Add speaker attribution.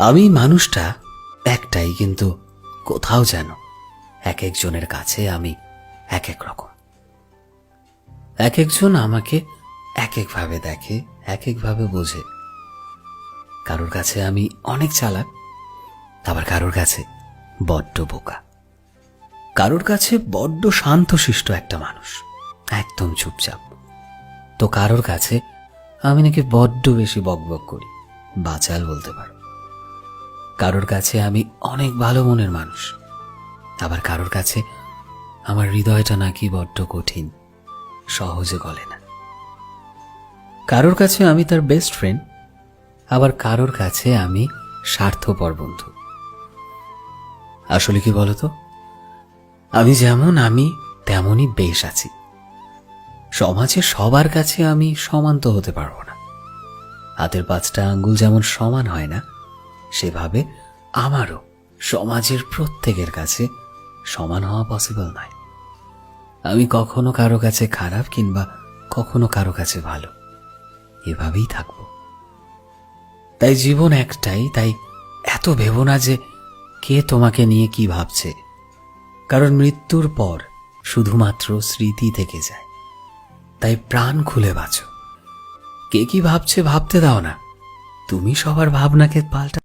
Speaker 1: আমি মানুষটা একটাই, কিন্তু কোথাও যেন এক একজনের কাছে আমি এক এক রকম। এক একজন আমাকে এক একভাবে দেখে, এক একভাবে বোঝে। কারোর কাছে আমি অনেক চালাক, আবার কারোর কাছে বড্ড বোকা। কারোর কাছে বড্ড শান্তশিষ্ট একটা মানুষ, একদম চুপচাপ। তো কারোর কাছে আমি নাকি বড্ড বেশি বকবক করি, বাচাল বলতে পারো। কারোর কাছে আমি অনেক ভালো মনের মানুষ, আবার কারোর কাছে আমার হৃদয়টা নাকি বড্ড কঠিন, সহজে গলে না। কারোর কাছে আমি তার বেস্ট ফ্রেন্ড, আবার কারোর কাছে আমি স্বার্থপর বন্ধু। আসলে কি বলতো, আমি যেমন আমি তেমনই বেশ আছি। সমাজে সবার কাছে আমি সমান তো হতে পারবো না। হাতের 5টা আঙ্গুল যেমন সমান হয় না, সেভাবে আমারও সমাজের প্রত্যেকের কাছে সমান হওয়া পসিবল নয়। আমি কখনো কারো কাছে খারাপ, কিংবা কখনো কারো কাছে ভালো, এভাবেই থাকবো। তাই জীবন একটাই, তাই এত ভেবো না যে কে তোমাকে নিয়ে কি ভাবছে, কারণ মৃত্যুর পর শুধুমাত্র স্মৃতি থেকে যায়। তাই প্রাণ খুলে বাঁচো। কে কি ভাবছে ভাবতে দাও না, তুমি সবার ভাবনাকে পাল্টা